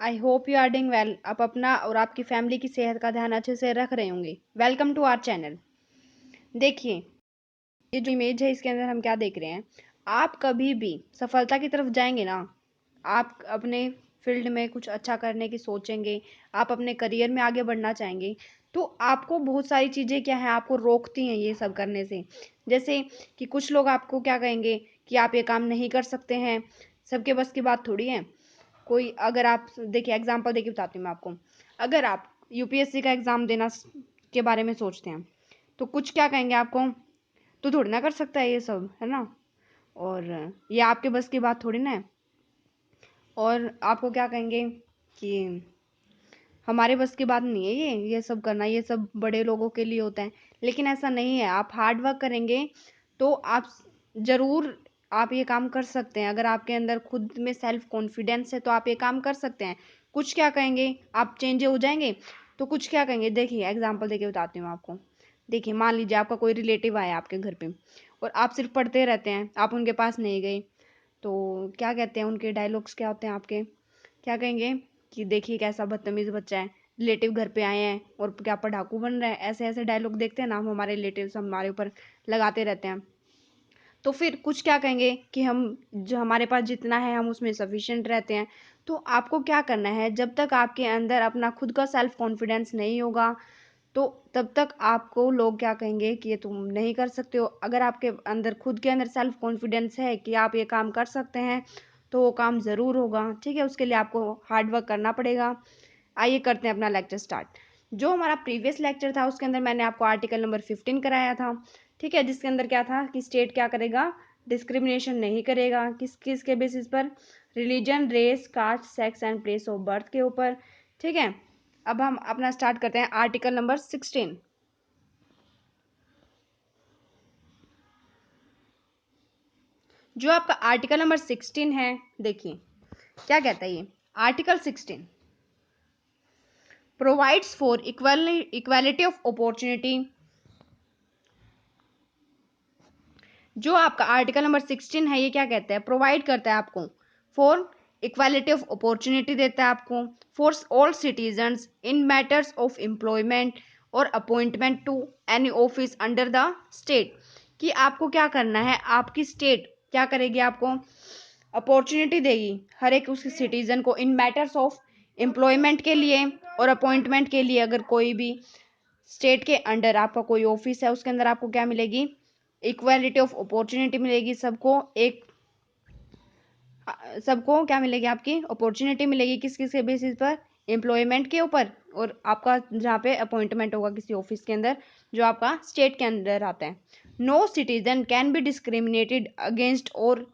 I hope you are doing well. आप अपना और आपकी फैमिली की सेहत का ध्यान अच्छे से रख रहे होंगे। Welcome to our channel. देखिए, ये जो इमेज है इसके अंदर हम क्या देख रहे हैं। आप कभी भी सफलता की तरफ जाएंगे ना, आप अपने फील्ड में कुछ अच्छा करने की सोचेंगे, आप अपने करियर में आगे बढ़ना चाहेंगे, तो आपको बहुत सारी चीज़ें क्या है आपको रोकती हैं ये सब करने से। जैसे कि कुछ लोग आपको क्या कहेंगे कि आप ये काम नहीं कर सकते हैं, सबके बस की बात थोड़ी है। कोई अगर आप देखिए, एग्जांपल देके बताती हूँ मैं आपको। अगर आप यूपीएससी का एग्ज़ाम देना के बारे में सोचते हैं, तो कुछ क्या कहेंगे आपको, तू थोड़ी ना कर सकता है ये सब, है ना। और ये आपके बस की बात थोड़ी ना है। और आपको क्या कहेंगे कि हमारे बस की बात नहीं है ये सब करना, ये सब बड़े लोगों के लिए होता है। लेकिन ऐसा नहीं है, आप हार्ड वर्क करेंगे तो आप ज़रूर आप ये काम कर सकते हैं। अगर आपके अंदर खुद में सेल्फ कॉन्फिडेंस है तो आप ये काम कर सकते हैं। कुछ क्या कहेंगे, आप चेंज हो जाएंगे। तो कुछ क्या कहेंगे, देखिए एग्जांपल देके बताती हूँ आपको। देखिए, मान लीजिए आपका कोई रिलेटिव आया आपके घर पे और आप सिर्फ पढ़ते रहते हैं, आप उनके पास नहीं गए। तो क्या कहते हैं, उनके डायलॉग्स क्या होते हैं आपके, क्या कहेंगे कि देखिए कैसा बदतमीज बच्चा है, रिलेटिव घर पे आए हैं और क्या पढ़ाकू बन रहा है। ऐसे ऐसे डायलॉग देखते हैं ना हम, हमारे रिलेटिव्स हमारे ऊपर लगाते रहते हैं। तो फिर कुछ क्या कहेंगे कि हम जो हमारे पास जितना है हम उसमें सफिशिएंट रहते हैं। तो आपको क्या करना है, जब तक आपके अंदर अपना खुद का सेल्फ कॉन्फिडेंस नहीं होगा, तो तब तक आपको लोग क्या कहेंगे कि ये तुम नहीं कर सकते हो। अगर आपके अंदर खुद के अंदर सेल्फ कॉन्फिडेंस है कि आप ये काम कर सकते हैं, तो वो काम ज़रूर होगा। ठीक है, उसके लिए आपको हार्ड वर्क करना पड़ेगा। आइए करते हैं अपना लेक्चर स्टार्ट। जो हमारा प्रीवियस लेक्चर था उसके अंदर मैंने आपको आर्टिकल नंबर 15 कराया था। ठीक है, जिसके अंदर क्या था कि स्टेट क्या करेगा, डिस्क्रिमिनेशन नहीं करेगा। किस किस के बेसिस पर, religion, race, caste, sex and place of birth के ऊपर। ठीक है, अब हम अपना स्टार्ट करते हैं आर्टिकल नंबर 16। जो आपका आर्टिकल नंबर 16 है, देखिए क्या कहता है ये article 16 provides for equality of opportunity. जो आपका आर्टिकल नंबर 16 है ये क्या कहता है, प्रोवाइड करता है आपको फॉर इक्वालिटी ऑफ अपॉर्चुनिटी, देता है आपको for all citizens in matters of employment और appointment to any office under the state. कि आपको क्या करना है, आपकी स्टेट क्या करेगी, आपको अपॉर्चुनिटी देगी हर एक उस सिटीजन को इन मैटर्स ऑफ एम्प्लॉयमेंट के लिए और अपॉइंटमेंट के लिए। अगर कोई भी स्टेट के अंडर आपका कोई ऑफिस है उसके अंदर आपको क्या मिलेगी, इक्वालिटी ऑफ अपॉर्चुनिटी मिलेगी। सबको क्या मिलेगी, आपकी अपॉर्चुनिटी मिलेगी। किस किस के बेसिस पर, एम्प्लॉयमेंट के ऊपर, और आपका जहाँ पे अपॉइंटमेंट होगा किसी ऑफिस के अंदर जो आपका स्टेट के अंदर आता है। No citizen can be discriminated against और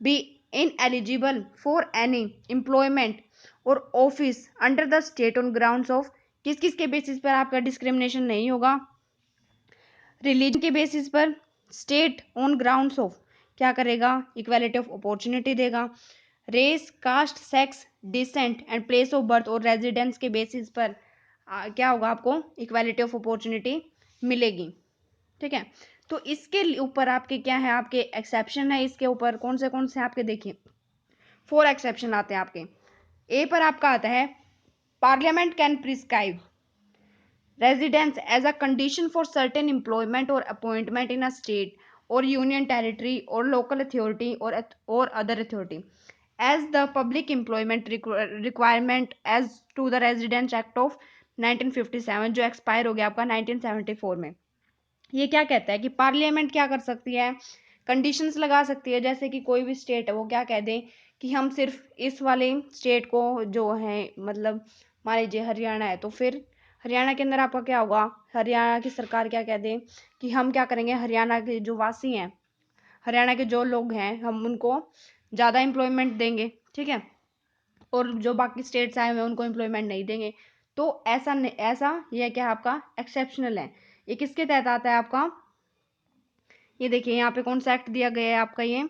be ineligible for any employment और office under the state on grounds of, किस किस के बेसिस पर आपका डिस्क्रिमिनेशन नहीं होगा, रिलीजन के बेसिस पर, स्टेट ऑन ग्राउंड्स ऑफ क्या करेगा, इक्वालिटी ऑफ अपॉर्चुनिटी देगा, race, caste, sex, descent and place of birth और रेजिडेंस के बेसिस पर क्या होगा, आपको इक्वालिटी ऑफ अपॉर्चुनिटी मिलेगी। ठीक है, तो इसके ऊपर आपके क्या है, आपके एक्सेप्शन है। इसके ऊपर कौन से आपके देखिए 4 एक्सेप्शन आते हैं आपके। ए पर आपका आता है parliament can prescribe residence as a condition for certain employment or appointment in a state or union territory or local authority or other authority as the public employment requirement as to the residence act of 1957 जो expire हो गया आपका 1974 में। ये क्या कहता है कि पार्लियामेंट क्या कर सकती है, कंडीशंस लगा सकती है। जैसे कि कोई भी स्टेट है वो क्या कह दे कि हम सिर्फ इस वाले स्टेट को जो है, मतलब मान लीजिए हरियाणा है, तो फिर हरियाणा के अंदर आपका क्या होगा, हरियाणा की सरकार क्या कह दे कि हम क्या करेंगे, हरियाणा के जो वासी हैं, हरियाणा के जो लोग हैं, हम उनको ज़्यादा एम्प्लॉयमेंट देंगे। ठीक है, और जो बाकी स्टेट्स आए हुए हैं उनको एम्प्लॉयमेंट नहीं देंगे। तो ऐसा यह क्या है, आपका एक्सेप्शनल है। ये किसके तहत आता है आपका, ये देखिए यहाँ पे कौन सा एक्ट दिया गया है आपका, ये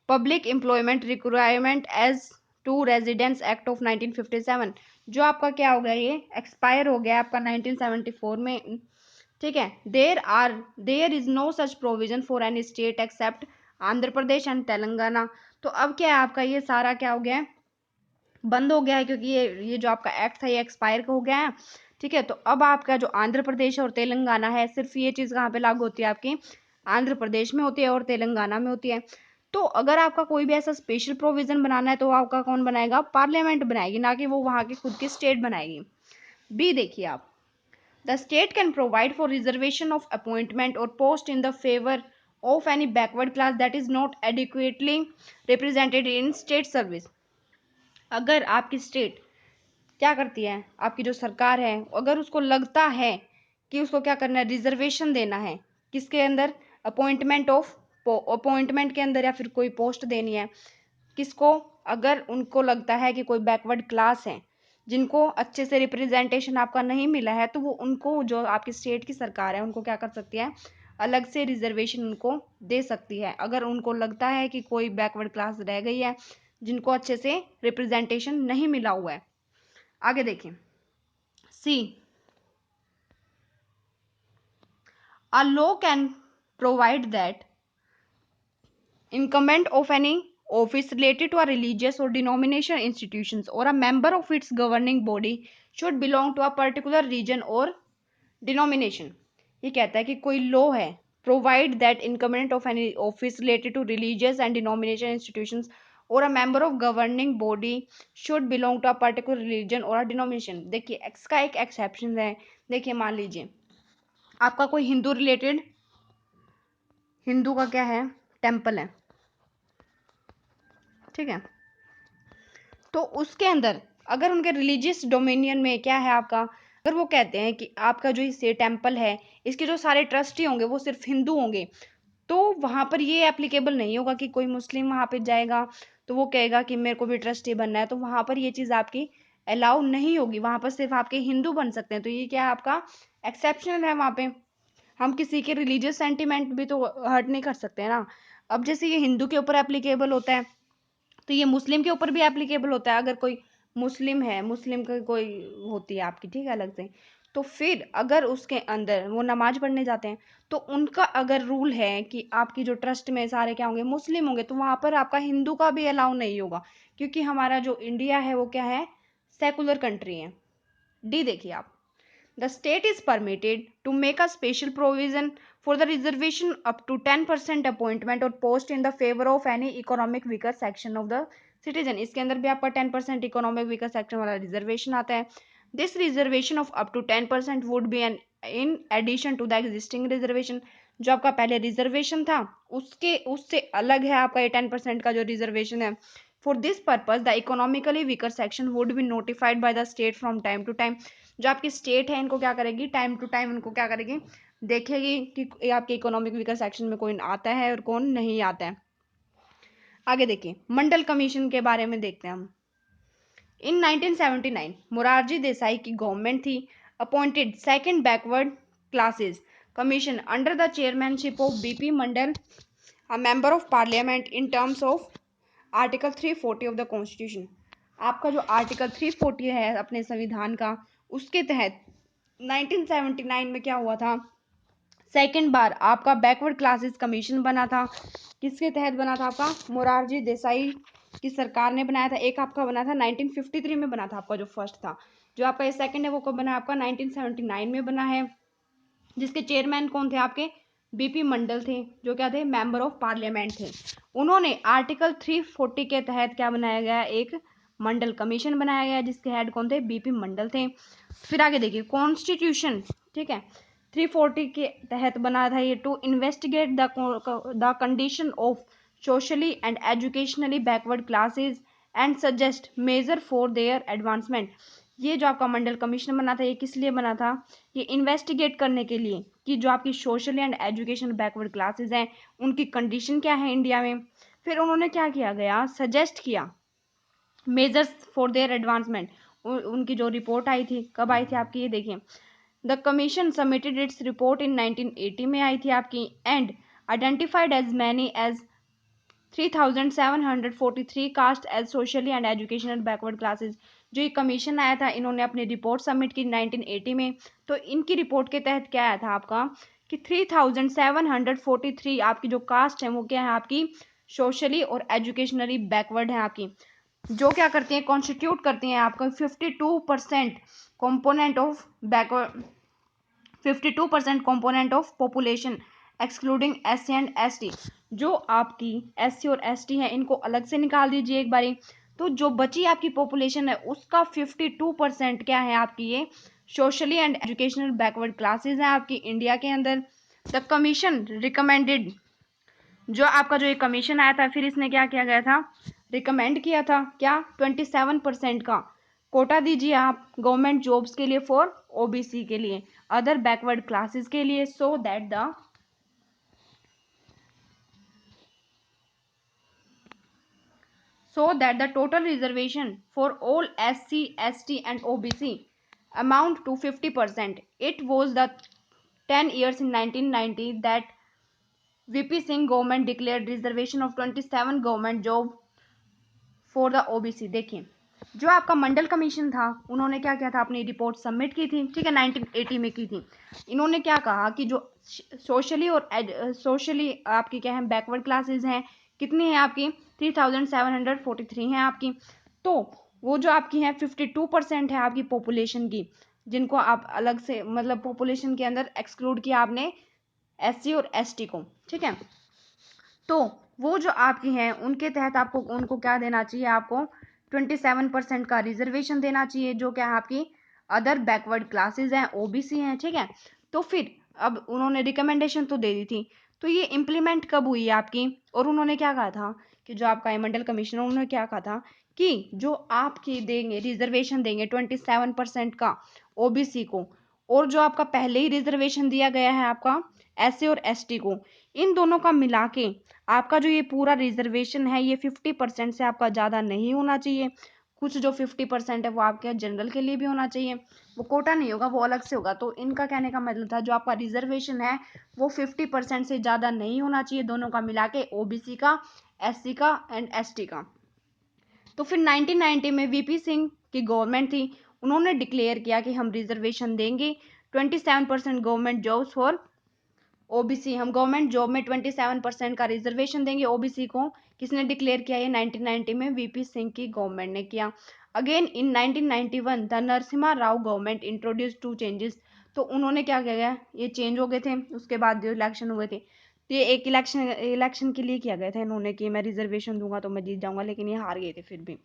public employment requirement as to residence act of 1957 जो आपका क्या हो गया, ये एक्सपायर हो गया आपका 1974 में। ठीक है, there is no such provision for any state except Andhra Pradesh and Telangana. तो अब क्या है आपका, ये सारा क्या हो गया है, बंद हो गया है, क्योंकि ये जो आपका एक्ट था ये एक्सपायर हो गया है। ठीक है, तो अब आपका जो आंध्र प्रदेश और तेलंगाना है, सिर्फ ये चीज़ कहाँ पे लागू होती है आपकी, आंध्र प्रदेश में होती है और तेलंगाना में होती है। तो अगर आपका कोई भी ऐसा स्पेशल प्रोविजन बनाना है तो आपका कौन बनाएगा, पार्लियामेंट बनाएगी, ना कि वो वहाँ की खुद की स्टेट बनाएगी। बी देखिए आप, the state can provide for reservation of appointment और post in the favour of any backward class that is not adequately represented in state service. अगर आपकी स्टेट क्या करती है, आपकी जो सरकार है, अगर उसको लगता है कि उसको क्या करना है, रिजर्वेशन देना है, किसके अंदर, अपॉइंटमेंट के अंदर, या फिर कोई पोस्ट देनी है किसको, अगर उनको लगता है कि कोई बैकवर्ड क्लास है जिनको अच्छे से रिप्रेजेंटेशन आपका नहीं मिला है, तो वो उनको, जो आपकी स्टेट की सरकार है, उनको क्या कर सकती है, अलग से रिजर्वेशन उनको दे सकती है, अगर उनको लगता है कि कोई बैकवर्ड क्लास रह गई है जिनको अच्छे से रिप्रेजेंटेशन नहीं मिला हुआ है। आगे देखें, सी, a law can provide that incumbent of any office related to a religious or denomination institutions or a member of its governing body should belong to a particular region or denomination। ये कहता है कि कोई law है, provide that incumbent of any office related to religious and denomination institutions और a member of governing body should belong to a particular religion और a denomination. देखिए इसका एक एक्सेप्शन है। देखिए मान लीजिए आपका कोई हिंदू रिलेटेड, हिंदू का क्या है, टेम्पल है, ठीक है, तो उसके अंदर अगर उनके रिलीजियस डोमिनियन में क्या है आपका, अगर वो कहते हैं कि आपका जो ये टेम्पल है इसके जो सारे ट्रस्टी होंगे वो सिर्फ हिंदू होंगे, तो वहां पर ये एप्लीकेबल नहीं होगा कि कोई मुस्लिम वहां पे जाएगा तो वो कहेगा कि मेरे को भी ट्रस्टी बनना है, तो वहां पर ये चीज आपकी अलाउ नहीं होगी, वहां पर सिर्फ आपके हिंदू बन सकते हैं। तो ये क्या है आपका एक्सेप्शनल है, वहां पे हम किसी के रिलीजियस सेंटिमेंट भी तो हर्ट नहीं कर सकते हैं ना। अब जैसे ये हिंदू के ऊपर एप्लीकेबल होता है तो ये मुस्लिम के ऊपर भी एप्लीकेबल होता है। अगर कोई मुस्लिम है, मुस्लिम का कोई होती है आपकी, ठीक है, अलग से, तो फिर अगर उसके अंदर वो नमाज पढ़ने जाते हैं तो उनका अगर रूल है कि आपकी जो ट्रस्ट में सारे क्या होंगे, मुस्लिम होंगे, तो वहां पर आपका हिंदू का भी अलाउ नहीं होगा, क्योंकि हमारा जो इंडिया है वो क्या है, सेकुलर कंट्री है। डी देखिए आप, the state is permitted to make a special provision for the reservation up to 10% appointment or post in the favor of any economic weaker section of the citizen। इसके अंदर भी आपका 10% economic weaker section वाला reservation आता है। This reservation of up to 10% would be an in addition to the existing reservation. जो आपका पहले रिजर्वेशन था उसके उससे अलग है आपका ये 10% का जो रिजर्वेशन है। For this purpose the economically weaker section would be notified by the state from time to time. जो आपकी स्टेट है इनको क्या करेगी, टाइम टू टाइम इनको क्या करेगी, देखेगी कि ये आपके इकोनॉमिक वीकर सेक्शन में कौन आता है और कौन नहीं आता है। आगे देखिए मंडल कमीशन के बारे में देखते हैं हम। इन 1979 मोरारजी देसाई की गवर्नमेंट थी, appointed second backward classes commission under the chairmanship of BP Mandal, a member of parliament in terms of article 340 of the constitution. आपका जो आर्टिकल 340 है अपने संविधान का, उसके तहत 1979 में क्या हुआ था, सेकंड बार आपका बैकवर्ड क्लासेस कमीशन बना था। किसके तहत बना था, आपका मोरारजी देसाई की सरकार ने बनाया था। एक आपका बना था 1953 में बना था, आपका जो फर्स्ट था। जो आपका ये सेकंड है वो कब बना, आपका 1979 में बना है, जिसके चेयरमैन कौन थे आपके, बीपी मंडल थे, जो क्या थे, मेंबर ऑफ पार्लियामेंट थे। उन्होंने आर्टिकल 340 के तहत क्या बनाया गया, एक मंडल कमीशन बनाया गया, जिसके हेड कौन थे, बीपी मंडल थे। फिर आगे देखिए कॉन्स्टिट्यूशन, ठीक है, 340 के तहत बना था ये, to investigate the condition of socially and educationally backward classes and suggest measure for their advancement. ये जो आपका मंडल कमीशन बना था ये किस लिए बना था, ये इन्वेस्टिगेट करने के लिए कि जो आपकी social and educational backward classes हैं उनकी कंडीशन क्या है इंडिया में। फिर उन्होंने क्या किया गया, सजेस्ट किया मेजर्स फॉर देयर एडवांसमेंट। उनकी जो रिपोर्ट आई थी, कब आई थी आपकी, ये देखिए, the commission submitted its report in 1980 में आई थी आपकी, and identified as many as 3743 caste as socially and educational backward classes. जो ये कमीशन आया था इन्होंने अपनी रिपोर्ट सबमिट की 1980 में, तो इनकी रिपोर्ट के तहत क्या आया था आपका कि 3743 आपकी जो कास्ट है वो क्या है आपकी सोशली और एजुकेशनली बैकवर्ड है आपकी। जो क्या करती हैं, कॉन्स्टिट्यूट करती हैं आपका 52% component of backward 52% component of population excluding S C and S T. जो आपकी एस सी और एस टी है इनको अलग से निकाल दीजिए एक बारी। तो जो बची आपकी पॉपुलेशन है उसका 52% क्या है आपकी, ये socially and educational backward classes हैं आपकी इंडिया के अंदर। द कमीशन रिकमेंडेड, जो आपका जो ये कमीशन आया था फिर इसने क्या किया गया था, रिकमेंड किया था क्या, 27% का कोटा दीजिए आप गवर्नमेंट जॉब्स के लिए फॉर ओबीसी के लिए, अदर बैकवर्ड क्लासेस के लिए, so that the total reservation for all SC, ST and OBC amount to 50%. It was the 10 years in 1990 that VP Singh government declared reservation of 27 government job for the OBC. देखिए जो आपका मंडल commission था उन्होंने क्या किया था, अपनी report submit की थी, ठीक है, 1980 में की थी। इन्होंने क्या कहा कि जो सोशली और सोशली आपकी क्या है बैकवर्ड क्लासेस हैं, कितनी है आपकी 3743 हैं आपकी। तो वो जो आपकी है 52% है आपकी पॉपुलेशन की, जिनको आप अलग से मतलब पॉपुलेशन के अंदर एक्सक्लूड किया आपने एससी और एसटी को, ठीक है। तो वो जो आपकी हैं उनके तहत आपको उनको क्या देना चाहिए, आपको 27% का रिजर्वेशन देना चाहिए, जो क्या है आपकी अदर बैकवर्ड क्लासेस हैं, ओबीसी हैं, ठीक है। तो फिर अब उन्होंने रिकमेंडेशन तो दे दी थी, तो ये इम्प्लीमेंट कब हुई आपकी, और उन्होंने क्या कहा था कि जो आपका मंडल कमिश्नर उन्होंने क्या कहा था कि जो आपकी देंगे रिजर्वेशन देंगे 27% का ओबीसी को, और जो आपका पहले ही रिजर्वेशन दिया गया है आपका एससी और एसटी को, इन दोनों का मिला के आपका जो ये पूरा रिजर्वेशन है ये 50% से आपका ज़्यादा नहीं होना चाहिए। कुछ जो 50% है वो आपके जनरल के लिए भी होना चाहिए, वो कोटा नहीं होगा, वो अलग से होगा। तो इनका कहने का मतलब था जो आपका रिजर्वेशन है वो 50% से ज़्यादा नहीं होना चाहिए, दोनों का मिला के, ओबीसी का, एससी का एंड एसटी का। तो फिर 1990 में वीपी सिंह की गवर्नमेंट थी, उन्होंने डिक्लेयर किया कि हम रिजर्वेशन देंगे 27% गवर्नमेंट जॉब्स फॉर ओबीसी, हम गवर्नमेंट जॉब में 27% का रिजर्वेशन देंगे ओबीसी को। किसने डिक्लेयर किया, ये 1990 में वीपी सिंह की गवर्नमेंट ने किया। Again in 1991 the Narasimha Rao government introduce two changes. तो उन्होंने क्या किया गया, ये चेंज हो गए थे, उसके बाद जो इलेक्शन हुए थे, तो ये एक इलेक्शन के लिए किया गया था इन्होंने कि मैं रिजर्वेशन दूंगा तो मैं जीत जाऊंगा, लेकिन ये हार गए थे फिर भी।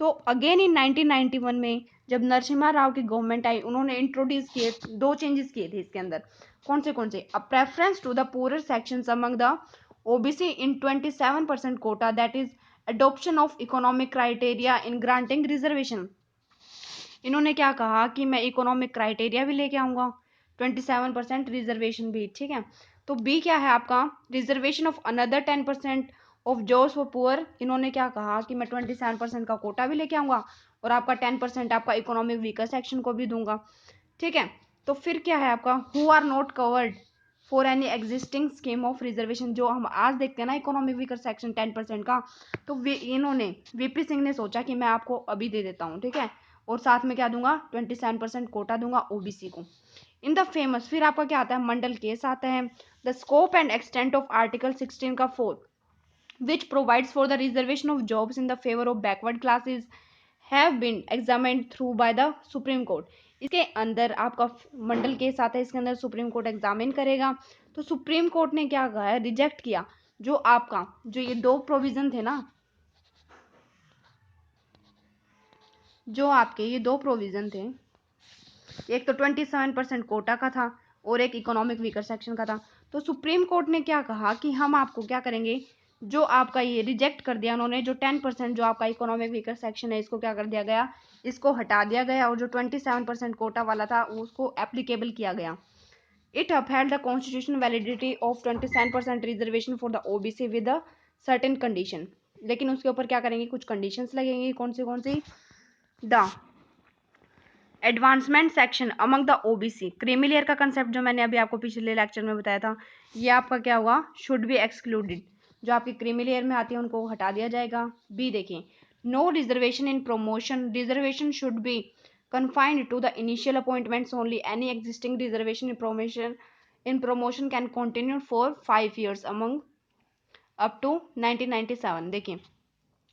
तो अगेन इन 1991 में जब नरसिम्हा राव की गवर्नमेंट आई, उन्होंने इंट्रोड्यूस किए, दो चेंजेस किए थे इसके अंदर। कौन से, a preference to the poor sections among the OBC in 27% quota, that is adoption of economic criteria in granting reservation. इन्होंने क्या कहा कि मैं इकोनॉमिक क्राइटेरिया भी लेके आऊंगा, 27% रिजर्वेशन भी, ठीक है। तो बी क्या है आपका, reservation of another 10% of jobs for poor. इन्होंने क्या कहा कि मैं 27% का कोटा भी लेके आऊंगा और आपका 10% आपका इकोनॉमिक वीकर सेक्शन को भी दूंगा, ठीक है। तो फिर क्या है आपका, who are not covered for any existing scheme of reservation. जो हम आज देखते हैं ना इकोनॉमिक वीकर सेक्शन 10% का, तो इन्होंने वीपी सिंह ने सोचा कि मैं आपको अभी दे देता हूँ, ठीक है, और साथ में क्या दूंगा, 27% कोटा दूंगा ओबीसी को। इन द फेमस, फिर आपका क्या आता है, मंडल केस आता है। The scope and extent of article 16 का 4 which provides for the reservation of jobs in the favor of backward classes have been examined through by the Supreme Court। इसके अंदर आपका मंडल केस आता है, इसके अंदर सुप्रीम कोर्ट एग्जामिन करेगा। तो सुप्रीम कोर्ट ने क्या कहा है, रिजेक्ट किया जो आपका जो ये दो प्रोविजन थे ना, जो आपके ये दो प्रोविजन थे, एक तो 27% कोटा का था और एक इकोनॉमिक वीकर सेक्शन का था। तो सुप्रीम कोर्ट ने क्या कहा कि हम आपको क्या करेंगे, जो आपका ये रिजेक्ट कर दिया उन्होंने, जो 10% जो आपका इकोनॉमिक वीकर सेक्शन है इसको क्या कर दिया गया, इसको हटा दिया गया, और जो 27% कोटा वाला था उसको एप्लीकेबल किया गया। It upheld the constitutional validity of 27% reservation for the OBC with a certain condition. लेकिन उसके ऊपर क्या करेंगे, कुछ कंडीशंस लगेंगी, कौन सी, the advancement section among the OBC, creamy layer का कंसेप्ट जो मैंने अभी आपको पिछले लेक्चर में बताया था, ये आपका क्या हुआ, शुड बी एक्सक्लूडेड। जो आपकी क्रीमी लेयर में आती है उनको हटा दिया जाएगा। बी देखिए, no reservation in promotion, reservation should be confined to the initial appointments only, any existing reservation in promotion can continue for 5 years among up to 1997। देखिए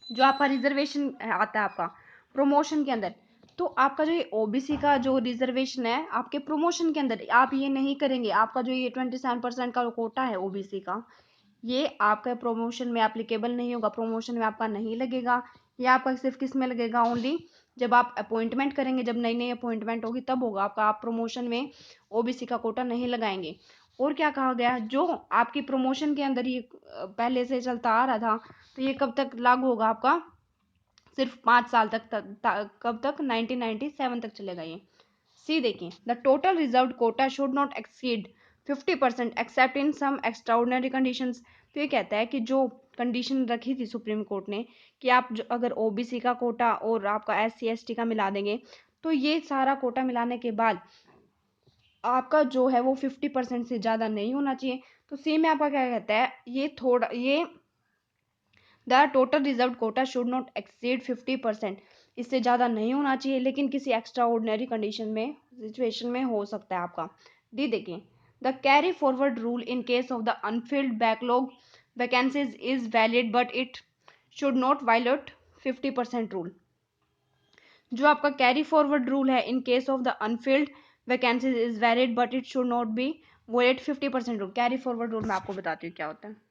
जो आपका रिजर्वेशन आता है आपका प्रमोशन के अंदर, तो आपका जो ये ओबीसी का जो रिजर्वेशन है आपके प्रमोशन के अंदर आप ये नहीं करेंगे। आपका जो ये 27% का कोटा है ओबीसी का, ये आपका प्रमोशन में एप्लीकेबल नहीं होगा, प्रमोशन में आपका नहीं लगेगा। ये आपका सिर्फ किस में लगेगा, ओनली जब आप अपॉइंटमेंट करेंगे, जब नई नई अपॉइंटमेंट होगी तब होगा आपका। आप प्रमोशन में ओबीसी का कोटा नहीं लगाएंगे। और क्या कहा गया, जो आपकी प्रमोशन के अंदर ये पहले से चलता आ रहा था, तो ये कब तक लागू होगा आपका, सिर्फ 5 साल तक, कब तक, 1997 तक चलेगा ये। सी देखिए, the total reserve quota should not exceed 50% except in some extraordinary conditions. तो ये कहता है कि जो कंडीशन रखी थी सुप्रीम कोर्ट ने कि आप जो अगर ओबीसी का कोटा और आपका एससी एसटी का मिला देंगे, तो ये सारा कोटा मिलाने के बाद आपका जो है वो 50% से ज़्यादा नहीं होना चाहिए। तो सी में आपका क्या कहता है, ये the total reserve quota should not exceed 50%, इससे ज़्यादा नहीं होना चाहिए, लेकिन किसी एक्स्ट्रा ऑर्डिनरी कंडीशन में, सिचुएशन में हो सकता है आपका। डी देखिए, the carry forward rule in case of the unfilled backlog vacancies is valid but it should not violate 50% rule. जो आपका कैरी फॉरवर्ड रूल है in case of the unfilled vacancies is valid but it should not B violet 50% rule. Carry forward rule मैं आपको बताती हूँ क्या होता है।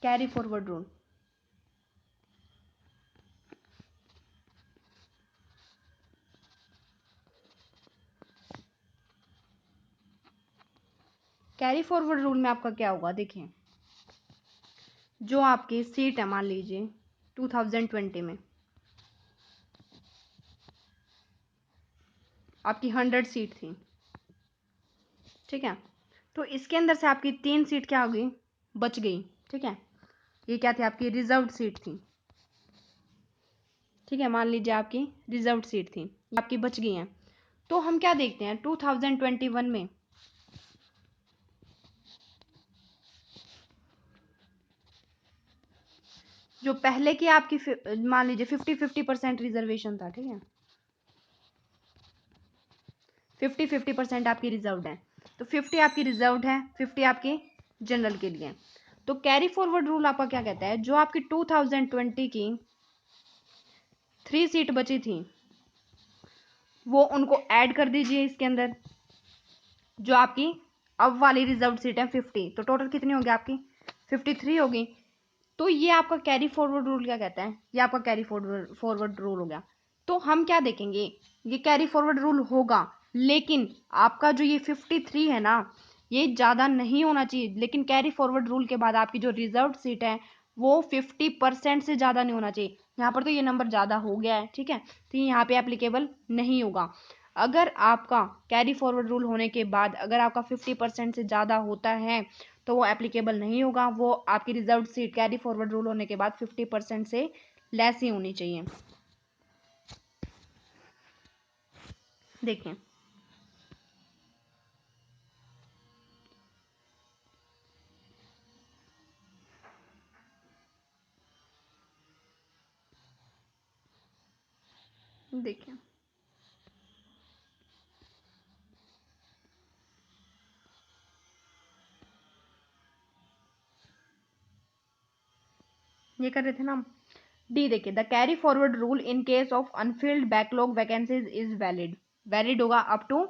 Carry forward rule, carry forward rule में आपका क्या होगा, देखिए जो आपकी सीट है, मान लीजिए 2020 में आपकी 100 सीट थी, ठीक है। तो इसके अंदर से आपकी 3 सीट क्या हो गई, बच गई, ठीक है। ये क्या थी, आपकी रिजर्व्ड सीट थी, ठीक है। मान लीजिए आपकी रिजर्व्ड सीट थी, ये आपकी बच गई हैं। तो हम क्या देखते हैं 2021 में, जो पहले की आपकी मान लीजिए 50-50% रिजर्वेशन था, ठीक है। 50-50% आपकी रिजर्व्ड है, तो 50 आपकी रिजर्व्ड है, 50 आपकी जनरल के लिए। तो कैरी फॉरवर्ड रूल आपका क्या कहता है, जो आपकी 2020 की 3 सीट बची थी वो उनको ऐड कर दीजिए इसके अंदर, जो आपकी अब वाली रिजर्व सीट है 50, तो टोटल कितनी होगी आपकी 53 होगी। तो ये आपका कैरी फॉरवर्ड रूल क्या कहता है, ये आपका कैरी फॉरवर्ड रूल हो गया। तो हम क्या देखेंगे, ये कैरी फॉरवर्ड रूल होगा, लेकिन आपका जो ये 53 है ना, ये ज़्यादा नहीं होना चाहिए। लेकिन कैरी फॉरवर्ड रूल के बाद आपकी जो रिजर्व सीट है वो 50% से ज़्यादा नहीं होना चाहिए। यहाँ पर तो ये नंबर ज़्यादा हो गया है, ठीक है, तो ये यहाँ पे एप्लीकेबल नहीं होगा। अगर आपका कैरी फॉरवर्ड रूल होने के बाद अगर आपका 50% से ज़्यादा होता है तो वो एप्लीकेबल नहीं होगा। वो आपकी reserve seat carry forward rule होने के बाद 50% से लेस ही होनी चाहिए। देखिए, देखिए ये कर रहे थे ना हम। डी देखिए, the carry forward rule in case of Anfield backlog vacancies is valid. Valid होगा अप टू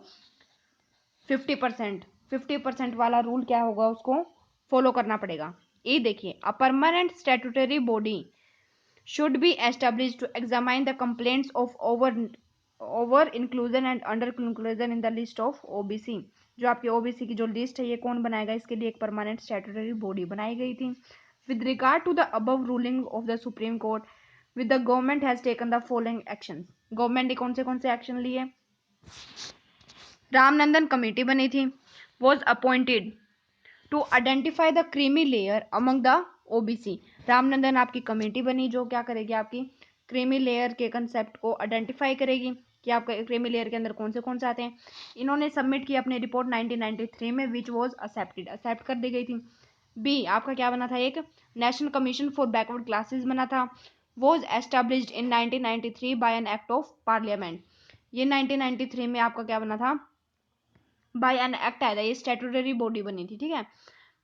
50%। 50% वाला रूल क्या होगा, उसको फॉलो करना पड़ेगा। ये देखिए, a permanent statutory body should be established to examine the complaints of over inclusion and under inclusion in the list of OBC। जो आपकी OBC की जो लिस्ट है ये कौन बनाएगा, इसके लिए एक परमानेंट स्टैट्यूटरी बॉडी बनाई गई थी। With regard to the above ruling of the supreme court with the government has taken the following action. Government ने कौन से एक्शन लिए, रामनंदन कमेटी बनी थी, was appointed to identify the creamy layer among the OBC. Ramanandan आपकी committee बनी जो क्या करेगी, आपकी क्रीमी लेयर के कंसेप्ट को आइडेंटिफाई करेगी कि आपका क्रीमी लेयर के अंदर कौन से आते हैं। इन्होंने सबमिट की अपनी रिपोर्ट 1993 में, विच वॉज एक्सेप्ट कर दी गई थी। बी आपका क्या बना था, एक national commission for backward classes बना था। Was established in 1993 by an act of parliament. ये 1993 में आपका क्या बना था, बाय एन एक्ट आया था, ये स्टैट्यूटरी बॉडी बनी थी, ठीक है।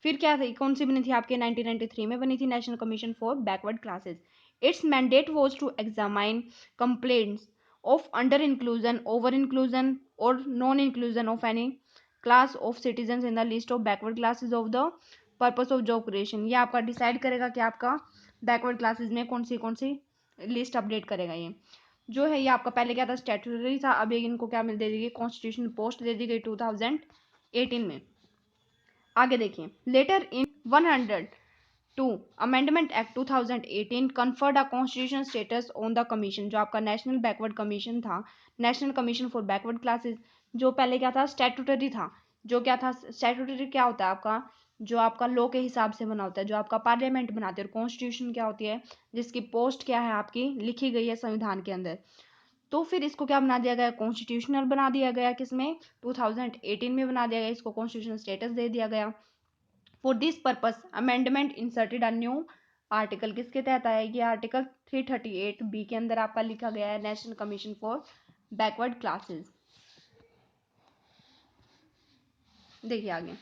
फिर क्या थी, कौन सी बनी थी आपके 1993 में बनी थी, national commission for backward classes. Its mandate was to examine complaints of under inclusion, over inclusion और non inclusion of any class of citizen in the list of backward classes of the purpose of job creation. ये आपका decide करेगा कि आपका backward classes में कौन सी list update करेगा। ये जो है ये आपका पहले क्या था, स्टैट्यूटरी था, अब इनको क्या मिल दे दी गई, कॉन्स्टिट्यूशन पोस्ट दे दी गई 2018 में। आगे देखिए, later in 102 amendment act 2018 conferred a constitution status on the commission. जो आपका नेशनल बैकवर्ड कमीशन था, national commission for backward classes, जो पहले क्या था, स्टैट्यूटरी था। जो क्या था, स्टैट्यूटरी क्या होता है आपका, जो आपका लॉ के हिसाब से बना होता है, जो आपका पार्लियामेंट बनाते हैं। और कॉन्स्टिट्यूशन क्या होती है, जिसकी पोस्ट क्या है आपकी, लिखी गई है संविधान के अंदर। तो फिर इसको क्या बना दिया गया, कॉन्स्टिट्यूशनल बना दिया गया, किसमें, 2018 में बना दिया गया, इसको कॉन्स्टिट्यूशनल स्टेटस दे दिया गया। For this purpose amendment inserted a new article, किसके तहत आया ये आर्टिकल, 338 बी के अंदर आपका लिखा गया है national commission for backward classes. देखिए आगे,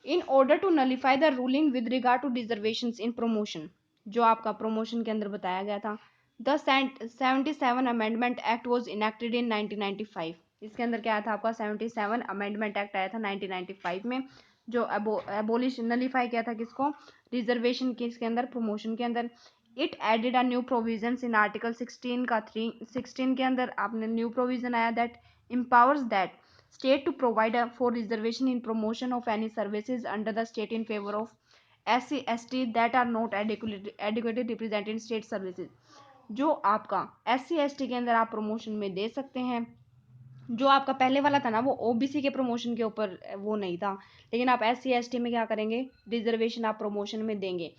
in order to nullify the ruling with regard to reservation in promotion, जो आपका प्रमोशन के अंदर बताया गया था, the 77 amendment act was enacted in 1995। इसके अंदर क्या था आपका, 77 अमेंडमेंट एक्ट आया था 1995 में, जो एबोलिश नलिफाई किया था किसको, रिजर्वेशन के इसके अंदर, प्रमोशन के अंदर। It added a new provisions in article 16 का 16 के अंदर आपने न्यू प्रोविजन आया, that empowers that state to provide for reservation in promotion of any services under the state in favor of SC/ST that are not adequately represented in state services। जो आपका SC/ST के अंदर आप promotion में दे सकते हैं। जो आपका पहले वाला था ना, वो ओबीसी के प्रमोशन के ऊपर वो नहीं था, लेकिन आप SC/ST में क्या करेंगे, रिजर्वेशन आप प्रमोशन में देंगे।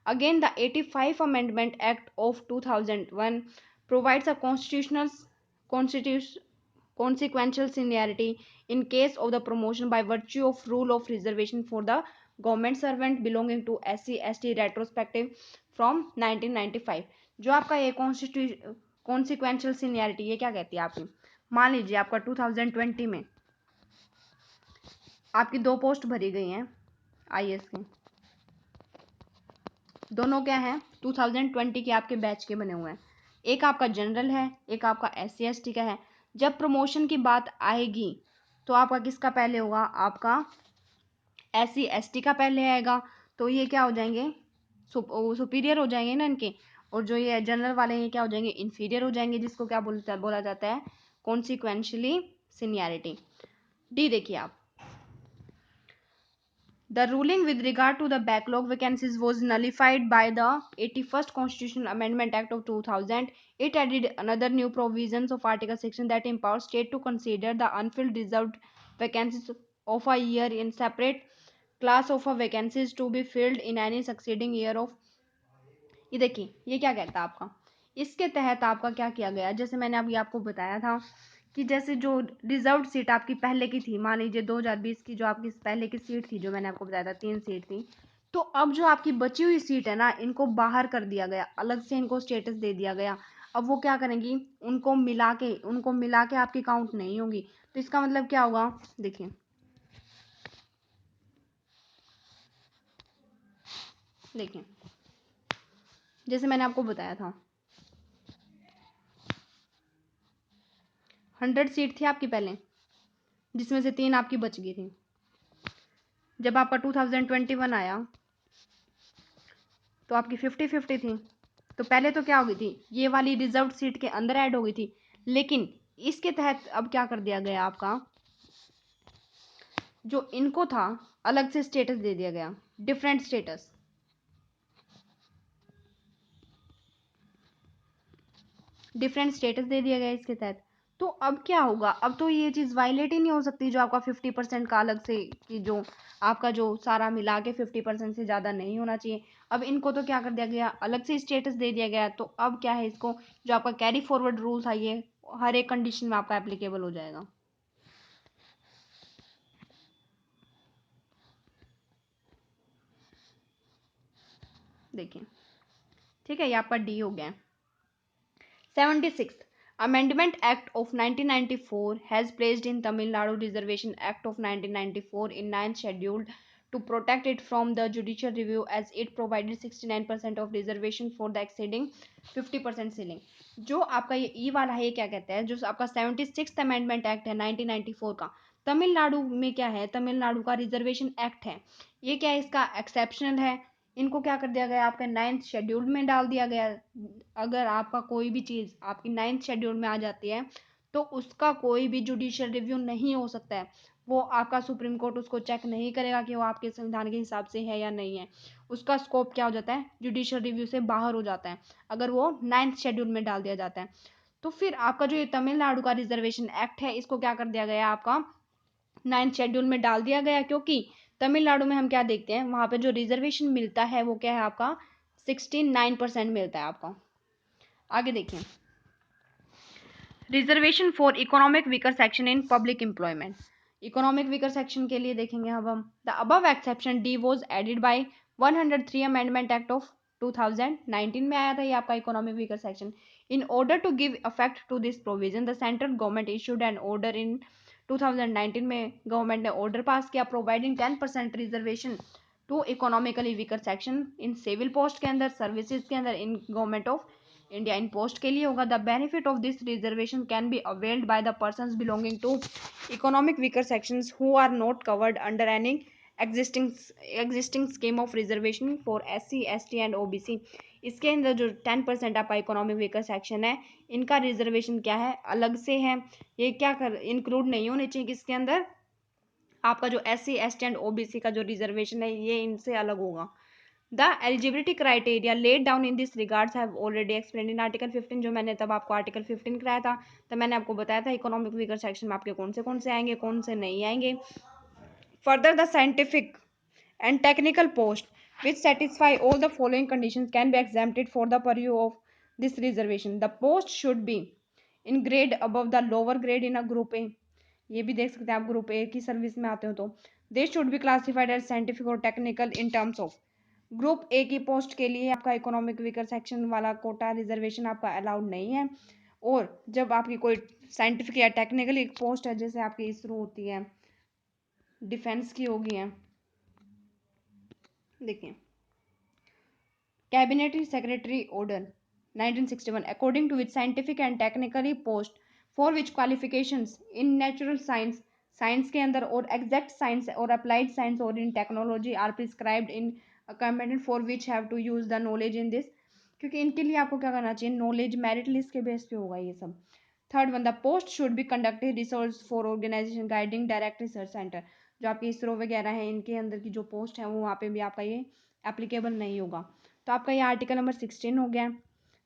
Again the 85 amendment act of 2001 provides a consequential seniority in case of the promotion by virtue of rule of reservation for the government servant belonging to SC/ST retrospective from 1995। जो आपका ये consequential seniority, ये क्या कहती है आपकी, मान लीजिए आपका 2020 में आपकी 2 पोस्ट भरी गई हैं आईएएस की, दोनों क्या हैं, 2020 के आपके बैच के बने हुए हैं। एक आपका जनरल है, एक आपका SC/ST का है। जब प्रमोशन की बात आएगी तो आपका किसका पहले होगा, आपका SC/ST का पहले आएगा। तो ये क्या हो जाएंगे, सुपीरियर हो जाएंगे ना इनके, और जो ये जनरल वाले ये क्या हो जाएंगे, इन्फीरियर हो जाएंगे, जिसको क्या बोला जाता है, कॉन्सिक्वेंशली सीनियरिटी। डी देखिए आप, the ruling with regard to the backlog vacancies was nullified by the 81st Constitutional Amendment Act of 2000। It added another new provisions of Article 16 that empowers state to consider the unfilled reserved vacancies of a year in separate class of a vacancies to be filled in any succeeding year of। ये देखिए ये क्या कहता है आपका, इसके तहत आपका क्या किया गया, जैसे मैंने अभी आपको बताया था कि जैसे जो रिजर्व सीट आपकी पहले की थी, मान लीजिए 2020 की जो आपकी पहले की सीट थी, जो मैंने आपको बताया था 3 सीट थी, तो अब जो आपकी बची हुई सीट है ना, इनको बाहर कर दिया गया, अलग से इनको स्टेटस दे दिया गया। अब वो क्या करेंगी, उनको मिला के आपकी काउंट नहीं होगी। तो इसका मतलब क्या होगा, देखिए देखिए जैसे मैंने आपको बताया था 100 सीट थी आपकी पहले, जिसमें से 3 आपकी बच गई थी। जब आपका 2021 आया तो आपकी 50-50 थी। तो पहले तो क्या हो गई थी, ये वाली रिजर्व सीट के अंदर ऐड हो गई थी, लेकिन इसके तहत अब क्या कर दिया गया, आपका जो इनको था अलग से स्टेटस दे दिया गया, डिफरेंट स्टेटस। डिफरेंट स्टेटस दे दिया गया इसके तहत। तो अब क्या होगा, अब तो ये चीज़ वायलेट ही नहीं हो सकती, जो आपका 50% का अलग से, कि जो आपका जो सारा मिला के 50% से ज़्यादा नहीं होना चाहिए। अब इनको तो क्या कर दिया गया, अलग से स्टेटस दे दिया गया। तो अब क्या है, इसको जो आपका कैरी फॉरवर्ड रूल था, ये हर एक कंडीशन में आपका एप्लीकेबल हो जाएगा। देखिए ठीक है, ये आपका डी हो गया। 76th Amendment Act of 1994 has placed in Tamil Nadu Reservation Act of 1994 in 9th schedule to protect it from the judicial review as it provided 69% of reservation for the exceeding 50% ceiling। जो आपका ये ई वाला है, ये क्या कहता है, जो आपका 76th अमेंडमेंट एक्ट है 1994 का, तमिलनाडु में क्या है, तमिलनाडु का रिजर्वेशन एक्ट है, ये क्या है, इसका एक्सेप्शनल है। इनको क्या कर दिया गया, आपके 9th शेड्यूल में डाल दिया गया। अगर आपका कोई भी चीज़ आपकी 9th शेड्यूल में आ जाती है तो उसका कोई भी जुडिशियल रिव्यू नहीं हो सकता है। वो आपका सुप्रीम कोर्ट उसको चेक नहीं करेगा कि वो आपके संविधान के हिसाब से है या नहीं है। उसका स्कोप क्या हो जाता है, जुडिशियल रिव्यू से बाहर हो जाता है अगर वो 9th शेड्यूल में डाल दिया जाता है। तो फिर आपका जो ये तमिलनाडु का रिजर्वेशन एक्ट है, इसको क्या कर दिया गया, आपका 9th शेड्यूल में डाल दिया गया, क्योंकि तमिलनाडु में हम क्या देखते हैं, वहां पे जो रिजर्वेशन मिलता है वो क्या है, आपका 69% मिलता है आपका। आगे देखिए, reservation for economic weaker section in public employment. Economic weaker section के लिए देखेंगे अब हम, the above exception D was added by 103 amendment act of 2019 में आया था ये आपका economic weaker section. In order to give effect to this provision the central government issued an order in 2019 में गवर्नमेंट ने ऑर्डर पास किया providing 10% reservation to economically weaker section in civil post के अंदर, सर्विसेज के अंदर, in government of India. इन post के लिए होगा। The benefit of this reservation can be availed by the persons belonging to economic weaker sections who are not covered under any existing scheme of reservation for SC ST and OBC। इसके अंदर जो 10% आपका economic weaker section है, इनका reservation क्या है, अलग से है। ये क्या कर इंक्लूड नहीं होने चाहिए किसके अंदर, आपका जो SC ST एंड OBC का जो रिजर्वेशन है ये इनसे अलग होगा। The eligibility criteria laid down in this regards have already explained in Article 15। जो मैंने तब आपको Article 15 कराया था, तब मैंने आपको बताया था इकोनॉमिक वीकर सेक्शन में आपके कौन से आएंगे, कौन से नहीं आएंगे। Further, the scientific and technical post which satisfy all the following conditions can be exempted for the purview of this reservation। The post should be in grade above the lower grade in a group A। ये भी देख सकते हैं आप group A की service में आते हो तो। They should be classified as scientific और technical in terms of. Group A की पोस्ट के लिए आपका इकोनॉमिक वीकर सेक्शन वाला कोटा रिजर्वेशन आपका अलाउड नहीं है। और जब आपकी कोई साइंटिफिक या टेक्निकल एक पोस्ट है, जैसे आपकी इसरो होती है, डिफेंस की होगी है, देखिए cabinet secretary order 1961 according to which scientific and technically post for which qualifications in natural science, science के अंदर, और एग्जैक्ट साइंस और अप्लाइड साइंस और in technology are prescribed in a combination for which have to use the knowledge in this. क्योंकि इनके लिए आपको क्या करना चाहिए, नॉलेज मेरिट लिस्ट के बेस पे होगा ये सब। Third one, the post should be conducted research for organisation guiding direct research centre. जो आपके इसरो वगैरह हैं, इनके अंदर की जो पोस्ट है वो वहाँ पे भी आपका ये एप्लीकेबल नहीं होगा। तो आपका ये आर्टिकल नंबर 16 हो गया।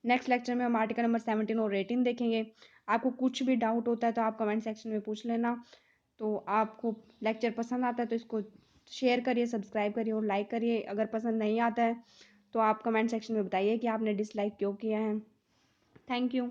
नेक्स्ट लेक्चर में हम आर्टिकल नंबर 17 और 18 देखेंगे। आपको कुछ भी डाउट होता है तो आप कमेंट सेक्शन में पूछ लेना। तो आपको लेक्चर पसंद आता है तो इसको शेयर करिए, सब्सक्राइब करिए और लाइक करिए। अगर पसंद नहीं आता है तो आप कमेंट सेक्शन में बताइए कि आपने डिसलाइक क्यों किया है। Thank you.